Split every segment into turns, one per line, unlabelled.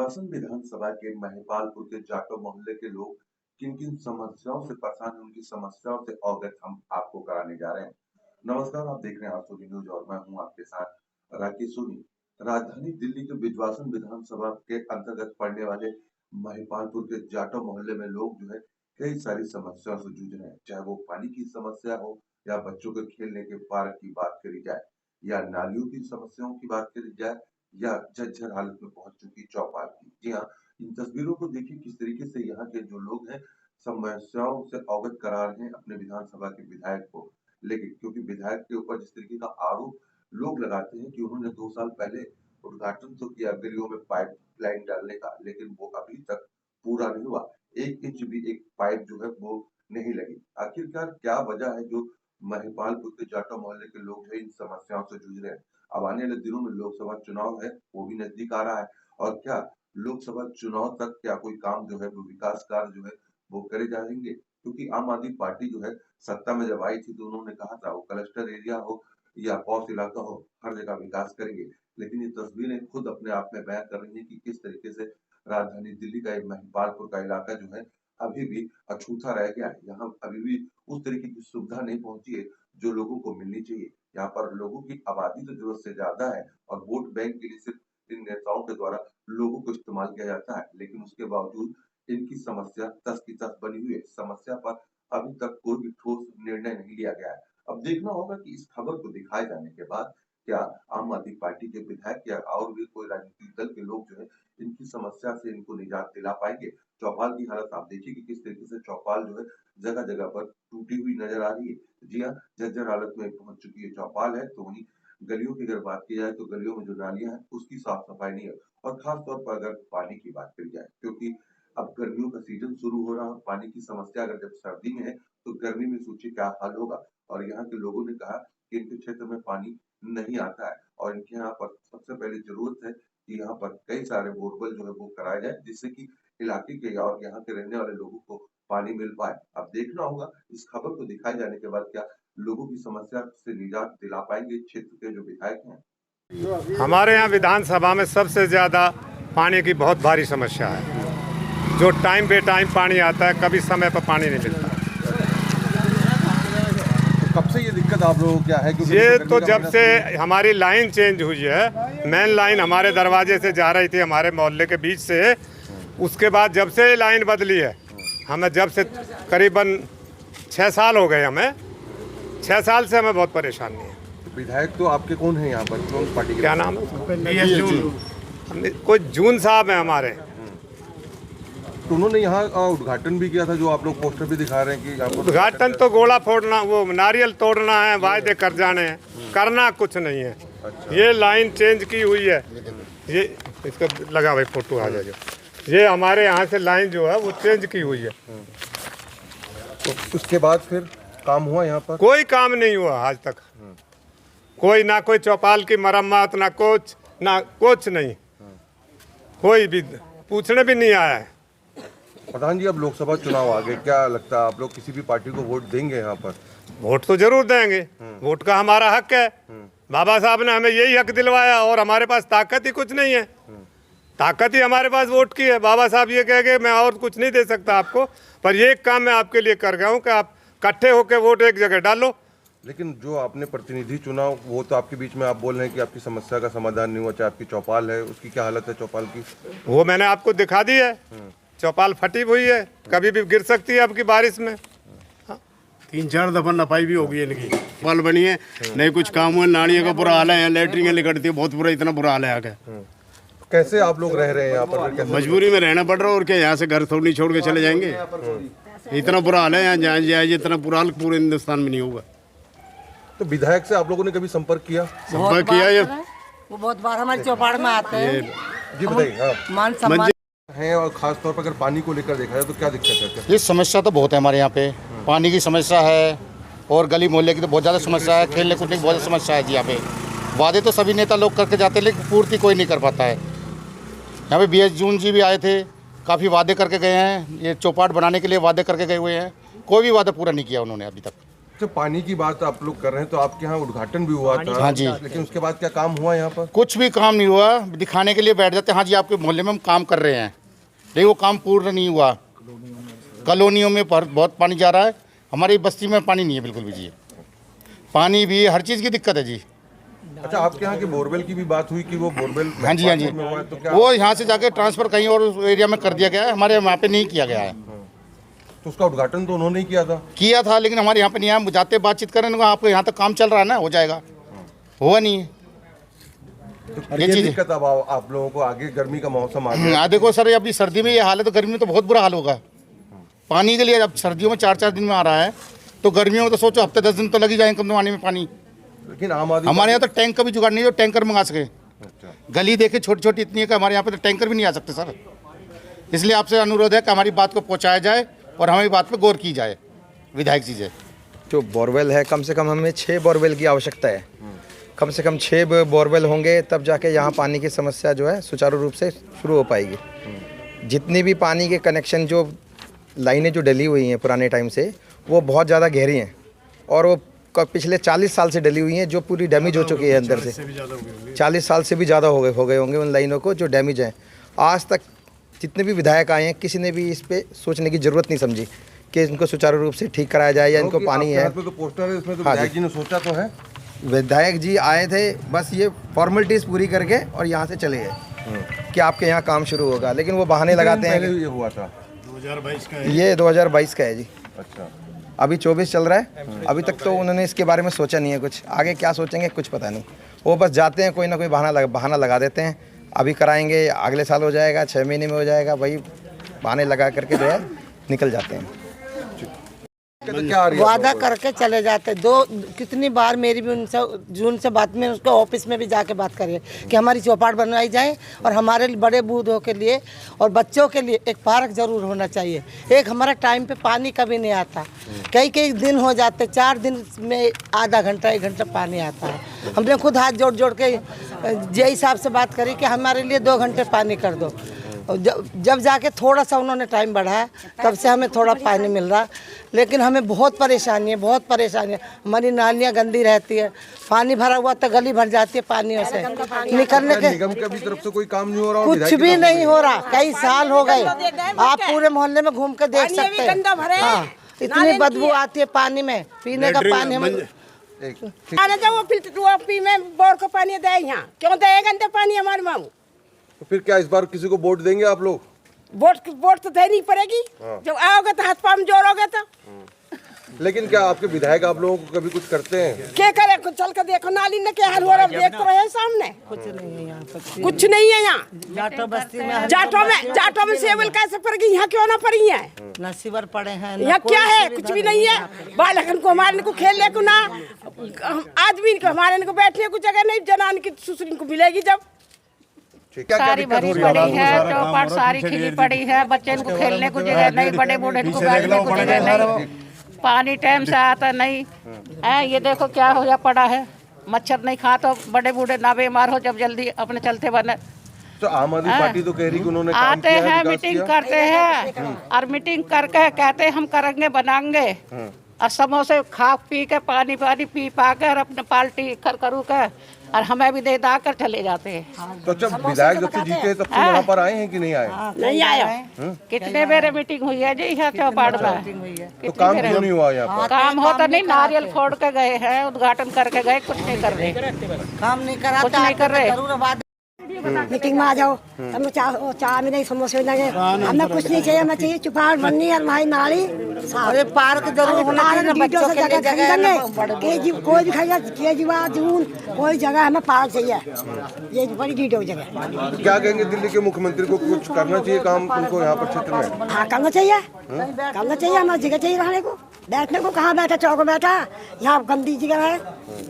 विश्वासन विधानसभा के महिपालपुर के जाटव मोहल्ले के लोग किन किन समस्याओं से परेशान हैं, उनकी समस्याओं से अवगत हम आपको कराने जा रहे हैं। नमस्कार, आप देख रहे हैं आरसोनी न्यूज और मैं हूं आपके साथ राकेश सोनी। राजधानी दिल्ली के विश्वासन विधानसभा के अंतर्गत पड़ने वाले महिपालपुर के जाटव मोहल्ले में लोग जो है कई सारी समस्याओं से जूझ रहे हैं, चाहे वो पानी की समस्या हो या बच्चों के खेलने के पार्क की बात करी जाए या नालियों की समस्याओं की बात करी जाए या जर्जर हालत में पहुंच चुकी चौपाल की। जी हाँ, इन तस्वीरों को देखिए किस तरीके से यहाँ के जो लोग हैं समस्याओं से अवगत करा रहे हैं अपने विधानसभा के विधायक को। लेकिन क्योंकि विधायक के ऊपर जिस तरीके का आरोप लोग लगाते हैं कि उन्होंने 2 साल पहले उद्घाटन तो किया गलियों में पाइप लाइन डालने का, लेकिन वो अभी तक पूरा नहीं हुआ। 1 इंच भी एक पाइप जो है वो नहीं लगी। आखिरकार क्या वजह है जो महिपालपुर के जाटव मोहल्ले के लोग हैं इन समस्याओं से जूझ रहे हैं? अब आने वाले दिनों में लोकसभा चुनाव है, वो भी नजदीक आ रहा है और क्या लोकसभा चुनाव तक क्या कोई काम जो है वो विकास कार्य जो है वो करे जाएंगे? क्योंकि आम आदमी पार्टी जो है सत्ता में जब आई थी तो उन्होंने कहा था वो क्लस्टर एरिया हो या पॉश इलाका हो, हर जगह विकास करेंगे। लेकिन ये तस्वीरें खुद अपने आप में बयां कर रही है कि किस तरीके से राजधानी दिल्ली का एक महिपालपुर का इलाका जो है अभी भी अछूता रह गया है। यहाँ अभी भी उस तरीके की सुविधा नहीं पहुंची है जो लोगों को मिलनी चाहिए। यहाँ पर लोगों की आबादी तो जरूरत से ज्यादा है और वोट बैंक के लिए सिर्फ इन नेताओं के द्वारा लोगों को इस्तेमाल किया जाता है, लेकिन उसके बावजूद इनकी समस्या तस की तस बनी हुई है। समस्या पर अभी तक कोई भी ठोस निर्णय नहीं लिया गया है। अब देखना होगा कि इस खबर को दिखाए जाने के बाद क्या आम आदमी पार्टी के विधायक या और भी कोई राजनीतिक दल के लोग जो है इनकी समस्या से इनको निजात दिला पाएंगे। चौपाल की हालत आप देखिए कि किस तरीके से चौपाल जो है जगह जगह पर टूटी हुई नजर आ रही है। जी हाँ, जर्जर हालत में पहुंच चुकी है चौपाल है। तो वहीं गलियों की अगर बात की जाए तो गलियों में जो नालियां हैं उसकी साफ सफाई नहीं है और खास तौर पर अगर पानी की बात करी जाए, क्योंकि अब गर्मियों का सीजन शुरू हो रहा है, पानी की समस्या अगर जब सर्दी में है तो गर्मी में सोचिए क्या हाल होगा। और यहाँ के लोगों ने कहा कि इनके क्षेत्र में पानी नहीं आता है और इनके यहाँ पर सबसे पहले जरूरत है कि यहाँ पर कई सारे बोरवेल जो है वो कराए जाए, जिससे कि इलाके के और यहाँ के रहने वाले लोगों को पानी मिल पाए। अब देखना होगा इस खबर को दिखाए जाने के बाद क्या लोगों की समस्या से निजात दिला पाएंगे क्षेत्र के जो विधायक हैं।
हमारे यहाँ विधानसभा में सबसे ज़्यादा पानी की बहुत भारी समस्या है। जो टाइम पे टाइम पानी आता है, कभी समय पर पानी नहीं मिलता।
तो कब से ये दिक्कत आप लोगों को क्या है?
ये तो जब से हमारी लाइन चेंज हुई है, मेन लाइन हमारे दरवाजे से जा रही थी हमारे मोहल्ले के बीच से, उसके बाद जब से लाइन बदली है, हमें जब से करीबन 6 साल हो गए, हमें 6 साल से हमें बहुत परेशानी है।
विधायक तो आपके कौन है यहाँ पर, कौन पार्टी के?
क्या नाम है? कोई जून साहब है हमारे।
तो उन्होंने यहाँ उद्घाटन भी किया था, जो आप लोग पोस्टर भी दिखा रहे हैं कि यहाँ पर
उद्घाटन तो गोला फोड़ना, वो नारियल तोड़ना है, वायदे कर जाने हैं, करना कुछ नहीं है।
अच्छा।
ये लाइन चेंज की हुई है, ये इसका लगा भाई फोटो आ जाए। ये हमारे यहाँ से लाइन जो है वो चेंज की हुई है।
तो उसके बाद फिर काम हुआ यहाँ पर?
कोई काम नहीं हुआ आज तक, कोई ना कोई चौपाल की मरम्मत, ना कुछ नहीं, कोई भी पूछने भी नहीं आया है।
प्रधान जी, अब लोकसभा चुनाव आ गए, क्या लगता है आप लोग किसी भी पार्टी को वोट देंगे यहाँ पर?
वोट तो जरूर देंगे, वोट का हमारा हक है। बाबा साहब ने हमें यही हक दिलवाया और हमारे पास ताकत ही कुछ नहीं है। ताकत ही हमारे पास वोट की है। बाबा साहब ये कह गए मैं और कुछ नहीं दे सकता आपको, पर ये एक काम मैं आपके लिए कर गया हूँ कि आप इकट्ठे होकर वोट एक जगह डालो।
लेकिन जो आपने प्रतिनिधि चुना वो तो आपके बीच में आप बोल रहे हैं कि आपकी समस्या का समाधान नहीं हुआ, चाहे आपकी चौपाल है उसकी क्या हालत है चौपाल की?
वो मैंने आपको दिखा दी है, चौपाल फटी हुई है, कभी भी गिर सकती है आपकी बारिश में।
3-4 दफा नपाई भी हो गई इनकी, पल बनी है, नहीं कुछ काम हुआ, नालियों का बुरा हाल है, लैटरिन निकलती है, बहुत बुरा, इतना बुरा हाल है आगे।
कैसे आप लोग रह रहे हैं यहाँ पर? कैसे
मजबूरी में रहना पड़ रहा है और क्या, यहाँ से घर थोड़ी छोड़ के चले जाएंगे? इतना बुरा हाल है यहाँ, जहाँ जाए इतना बुरा हाल पूरे हिंदुस्तान में नहीं होगा।
तो विधायक से आप लोगों ने कभी संपर्क किया?
संपर्क किया, ये
वो बहुत बार हमारे चौपाड़ में आते हैं।
जी बताइए। हाँ,
मान सम्मान
है और खास तौर पर अगर पानी को लेकर देखा जाए तो क्या दिक्कत है?
ये समस्या तो बहुत है हमारे यहाँ पे, पानी की समस्या है और गली मोहल्ले की तो बहुत ज़्यादा समस्या है, खेलने कूदने की बहुत समस्या है जी। यहाँ पे वादे तो सभी नेता लोग करके जाते हैं लेकिन पूर्ति कोई नहीं कर पाता है। यहाँ पे BS जून जी भी आए थे, काफ़ी वादे करके गए हैं, ये चौपाट बनाने के लिए वादे करके गए हुए हैं, कोई भी वादा पूरा नहीं किया उन्होंने अभी तक।
तो पानी की बात आप लोग कर रहे हैं, तो आपके यहाँ उद्घाटन भी हुआ था।
हाँ जी।
लेकिन उसके बाद क्या काम हुआ यहाँ पर?
कुछ भी काम नहीं हुआ, दिखाने के लिए बैठ जाते हैं हाँ जी आपके मोहल्ले में हम काम कर रहे हैं, लेकिन वो काम पूर्ण नहीं हुआ। कॉलोनियों में बहुत पानी जा रहा है, हमारी बस्ती में पानी नहीं है बिल्कुल भी जी। पानी भी हर चीज़ की दिक्कत है जी।
अच्छा, आपके यहाँ के बोरवेल की भी बात हुई कि वो बोरवेल
हाँ जी, हाँ जी,
में हुआ है, तो क्या
वो यहाँ से जाके ट्रांसफ़र कहीं और एरिया में कर दिया गया है, हमारे यहाँ पे नहीं किया गया है।
तो उसका उद्घाटन तो उन्होंने ही किया था,
लेकिन हमारे यहाँ पे नहीं आया। जाते बातचीत करें, आपको यहाँ तक काम चल रहा है ना, हो जाएगा, हुआ नहीं है।
तो ये दिक्कत अब आप लोगों को आगे गर्मी का मौसम आ गया।
देखो सर, अभी सर्दी में ये हाल है तो गर्मी में तो बहुत बुरा हाल होगा पानी के लिए। अब सर्दियों में 4-4 दिन में आ रहा है, तो गर्मियों में तो सोचो हफ्ते 10 दिन तो लग ही जाएंगे कम आने में पानी।
लेकिन आम आदमी
हमारे यहाँ तो टैंक का भी जुगाड़ नहीं है जो टैंकर मंगा सके।
अच्छा।
गली देखे छोटी छोटी इतनी है कि हमारे यहाँ पे तो टैंकर भी नहीं आ सकते सर। इसलिए आपसे अनुरोध है कि हमारी बात को पहुँचाया जाए और हमारी बात पर गौर की जाए, विधायक जी से।
जो बोरवेल है, कम से कम हमें 6 बोरवेल की आवश्यकता है। कम से कम 6 बोरवेल होंगे तब जाके यहाँ पानी की समस्या जो है सुचारू रूप से शुरू हो पाएगी। जितनी भी पानी के कनेक्शन, जो लाइनें जो डली हुई हैं पुराने टाइम से, वो बहुत ज़्यादा गहरी हैं और वो पिछले 40 साल से डली हुई हैं, जो पूरी डैमेज हो चुकी है अंदर से। 40 साल से भी ज़्यादा हो गए होंगे उन लाइनों को जो डैमेज हैं। आज तक जितने भी विधायक आए हैं, किसी ने भी इस पे सोचने की ज़रूरत नहीं समझी कि इनको सुचारू रूप से ठीक कराया जाए या इनको पानी है।
तो पोस्टर है, इसमें तो
हाँ
विधायक जी ने सोचा तो है।
विधायक जी आए थे, बस ये फॉर्मेलिटीज़ पूरी करके और यहाँ से चले गए कि आपके यहाँ काम शुरू होगा, लेकिन वो बहाने लगाते हैं।
ये हुआ था
2022 का है।
ये 2022 का है जी।
अच्छा,
अभी 24 चल रहा है, अभी तक तो उन्होंने इसके बारे में सोचा नहीं है कुछ। आगे क्या सोचेंगे कुछ पता नहीं। वो बस जाते हैं, कोई ना कोई बहाना लगा देते हैं, अभी कराएंगे, अगले साल हो जाएगा, 6 महीने में हो जाएगा, वही बहाने लगा करके जो है निकल जाते हैं।
क्या आ रही है
वादा करके चले जाते। कितनी बार मेरी भी उनसे बात में, उसके ऑफिस में भी जाके बात करिए कि हमारी चौपाट बनवाई जाए और हमारे बड़े बूढ़ों के लिए और बच्चों के लिए एक पार्क जरूर होना चाहिए। एक हमारा टाइम पे पानी कभी नहीं आता, कई दिन हो जाते, 4 दिन में आधा घंटा 1 घंटा पानी आता है। हमने खुद हाथ जोड़ के जेई साहब से बात करी कि हमारे लिए 2 घंटे पानी कर दो। जब जाके थोड़ा सा उन्होंने टाइम बढ़ाया, तब से हमें थोड़ा पानी मिल रहा। लेकिन हमें बहुत परेशानी है। हमारी नालियाँ गंदी रहती है, पानी भरा हुआ तो गली भर जाती है पानियों से निकलने के।
निगम की तरफ से कोई काम नहीं हो रहा?
कुछ भी नहीं हो रहा, कई साल हो गए। आप पूरे मोहल्ले में घूम के देख सकते हैं। हाँ, इतनी बदबू आती है पानी में, पीने का पानी हम
वो फिल्टर में बोर को पानी दे, यहाँ क्यों दे गंदे पानी हमारे मांग।
तो फिर क्या इस बार किसी को वोट देंगे आप लोग?
वोट तो देनी पड़ेगी। जब आओगे तो हाथ पाँव जोड़ोगे तो।
लेकिन क्या आपके विधायक आप लोगों को कभी कुछ करते हैं?
क्या करे, कुछ चल कर देखो नाली ने क्या हाल हो रहा है, देख तो रहे हैं सामने।
कुछ नहीं है यहाँ पर,
कुछ नहीं है यहाँ।
जाटो बस्ती में,
जाटो में सेवल कैसे पड़ गई, यहाँ क्यों ना पड़ी है?
न सीवर पड़े हैं,
यहाँ क्या है, कुछ भी नहीं है। बालकन को हमारे को खेलने को ना, आदमी को हमारे को बैठने को जगह नहीं, जनान की सुसरी को मिलेगी जब।
सारी भरी पड़ी है, चौपाट सारी खिली पड़ी है, बच्चे को खेलने को जगह नहीं, बड़े बूढ़े को बैठने को जगह नहीं, पानी टाइम से आता नहीं है। ये देखो क्या हो गया पड़ा है, मच्छर नहीं खा तो बड़े बूढ़े ना बीमार हो जब जल्दी अपने चलते बने।
तो आम आदमी पार्टी तो कह रही कि उन्होंने काम
आते
किया है,
हैं,
विकास
मीटिंग
किया।
करते हैं और मीटिंग करके कहते हैं हम करेंगे बनाएंगे, और समोसे खा पी के पानी पी पा कर अपने पार्टी करू के और हमें भी दे दा कर चले जाते हैं।
तो जब विधायक जब से जीते तब से यहाँ पर आए हैं कि नहीं आए?
नहीं आया।
कितने मेरे मीटिंग हुई है जी यहाँ चौपाट में,
तो काम क्यों नहीं हुआ यहाँ पर?
काम होता नहीं, नारियल फोड़ के गए हैं, उद्घाटन करके गए, कुछ नहीं कर रहे,
काम नहीं करा,
कुछ नहीं कर रहे।
जरूर बात
मीटिंग में आ जाओ, हमें चाह में नहीं, समोसे नहीं, हमें कुछ नहीं चाहिए। हमें चाहिए चौपाट बननी है, हमारी नाली
और पार्क जरूर होना चाहिए, बच्चों के लिए जगह।
कोई भी खाएगा, केजरीवाल जून कोई जगह हमें पार्क चाहिए, ये बड़ी डीटो जगह।
क्या कहेंगे दिल्ली के मुख्यमंत्री को, कुछ करना चाहिए काम उनको यहाँ पर क्षेत्र में?
हाँ करना चाहिए, हमें जगह चाहिए रहने को, बैठने को। कहाँ बैठा, चौक बैठा, यहाँ गंदी जगह है,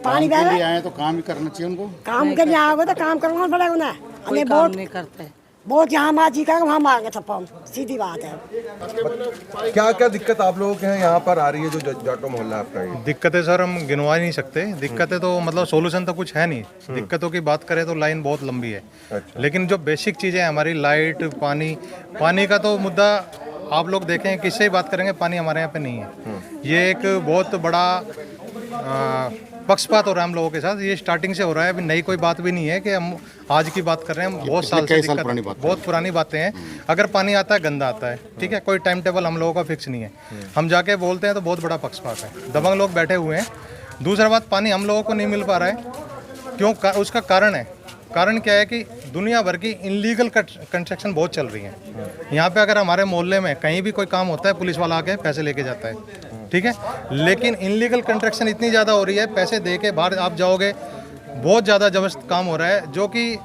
पानी बह रहा है।
आए तो काम भी करना चाहिए उनको।
काम के लिए आओगे तो काम करना पड़ेगा ना।
कोई काम नहीं करते।
वोट यहाँ हमारा जी का वहाँ मांगे थप्पा, सीधी बात है।
क्या क्या दिक्कत आप लोगों के यहाँ पर आ रही है, जो जाटो मोहल्ला आपका है?
दिक्कतें सर हम गिनवा ही नहीं सकते। दिक्कतें तो मतलब सोल्यूशन तो कुछ है नहीं। दिक्कतों की बात करें तो लाइन बहुत लंबी है।
अच्छा।
लेकिन जो बेसिक चीज़ें हमारी लाइट, पानी का तो मुद्दा आप लोग देखें किससे ही बात करेंगे, पानी हमारे यहाँ पे नहीं है। ये एक बहुत बड़ा पक्षपात हो रहा है हम लोगों के साथ। ये स्टार्टिंग से हो रहा है, अभी नई कोई बात भी नहीं है कि हम आज की बात कर रहे हैं। हम बहुत साल से बहुत पुरानी बातें हैं। अगर पानी आता है गंदा आता है, ठीक है, कोई टाइम टेबल हम लोगों का फिक्स नहीं है। हम जाके बोलते हैं तो बहुत बड़ा पक्षपात है, दबंग लोग बैठे हुए हैं। दूसरा बात, पानी हम लोगों को नहीं मिल पा रहा है, क्यों? उसका कारण है, कारण क्या है कि दुनिया भर की इनलीगल कंस्ट्रक्शन बहुत चल रही है। यहाँ पे अगर हमारे मोहल्ले में कहीं भी कोई काम होता है, पुलिस वाला आके पैसे लेके जाता है, ठीक है, लेकिन इनलीगल कंस्ट्रक्शन इतनी ज़्यादा हो रही है, पैसे दे के बाहर आप जाओगे, बहुत ज़्यादा जबरदस्त काम हो रहा है। जो कि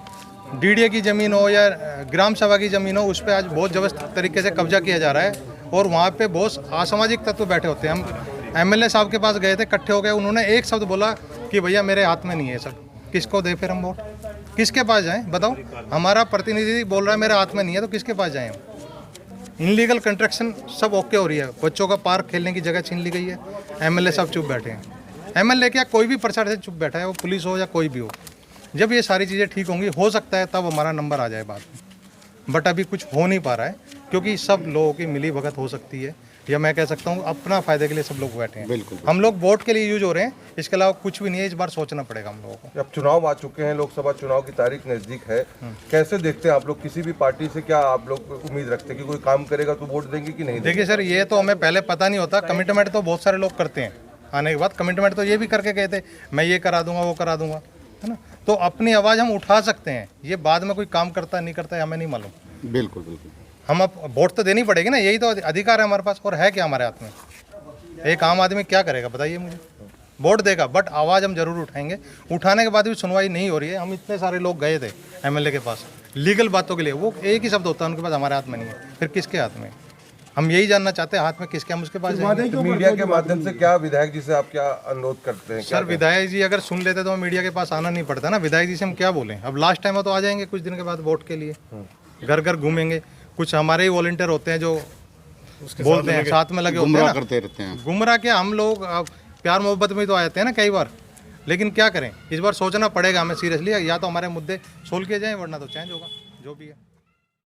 डीडीए की ज़मीन हो या ग्राम सभा की ज़मीन हो, उस पर आज बहुत जबरदस्त तरीके से कब्जा किया जा रहा है। और वहाँ पे बहुत असामाजिक तत्व बैठे होते हैं। हम एमएलए साहब के पास गए थे, इकट्ठे हो गए, उन्होंने एक शब्द बोला कि भैया मेरे हाथ में नहीं है सब। किसको दे फिर हम वोट? किसके पास जाएं बताओ? हमारा प्रतिनिधि बोल रहा है मेरे हाथ में नहीं है, तो किसके पास जाएं हम? इनलीगल कंस्ट्रक्शन सब ओके हो रही है, बच्चों का पार्क खेलने की जगह छीन ली गई है, एमएलए साहब चुप बैठे हैं। एमएलए क्या, कोई भी प्रचार से चुप बैठा है, वो पुलिस हो या कोई भी हो। जब ये सारी चीज़ें ठीक होंगी, हो सकता है तब हमारा नंबर आ जाए बाद में, बट अभी कुछ हो नहीं पा रहा है, क्योंकि सब लोगों की मिली भगत हो सकती है, या मैं कह सकता हूँ अपना फायदे के लिए सब लोग बैठे हैं। बिल्कुल, हम लोग वोट के लिए यूज हो रहे हैं, इसके अलावा कुछ भी नहीं है। इस बार सोचना पड़ेगा हम लोगों को।
अब चुनाव आ चुके हैं, लोकसभा चुनाव की तारीख नजदीक है, कैसे देखते हैं आप लोग? किसी भी पार्टी से क्या आप लोग उम्मीद रखते हैं कि कोई काम करेगा तो वोट देंगे कि नहीं?
देखिए सर, ये तो हमें पहले पता नहीं होता। कमिटमेंट तो बहुत सारे लोग करते हैं, आने के बाद कमिटमेंट तो ये भी करके गए थे, मैं ये करा दूंगा, वो करा दूंगा, है ना। तो अपनी आवाज़ हम उठा सकते हैं, ये बाद में कोई काम करता है नहीं करता है हमें नहीं मालूम।
बिल्कुल बिल्कुल,
हम अब वोट तो देनी पड़ेगी ना, यही तो अधिकार है हमारे पास। और है क्या हमारे हाथ में? एक आम आदमी क्या करेगा बताइए मुझे? वोट देगा, बट आवाज़ हम जरूर उठाएंगे। उठाने के बाद भी सुनवाई नहीं हो रही है। हम इतने सारे लोग गए थे एमएलए के पास लीगल बातों के लिए, वो एक ही शब्द होता है उनके पास, हमारे हाथ में नहीं है। फिर किसके हाथ में? हम यही जानना चाहते हैं, हाथ में किसके, हम उसके पास जाएंगे।
तो मीडिया के माध्यम से क्या विधायक जी से आप क्या अनुरोध करते हैं?
सर, विधायक जी अगर सुन लेते तो मीडिया के पास आना नहीं पड़ता ना। विधायक जी से हम क्या बोलें? अब लास्ट टाइम हो तो आ जाएंगे कुछ दिन के बाद वोट के लिए, घर घर घूमेंगे। कुछ हमारे ही वॉलंटियर होते हैं जो बोलते हैं, साथ में लगे होते हैं,
करते रहते हैं।
गुमराह क्या, हम लोग प्यार मोहब्बत में तो आ जाते हैं ना कई बार, लेकिन क्या करें, इस बार सोचना पड़ेगा हमें सीरियसली। या तो हमारे मुद्दे सोल्व किए जाएं, वरना तो चेंज होगा जो भी है।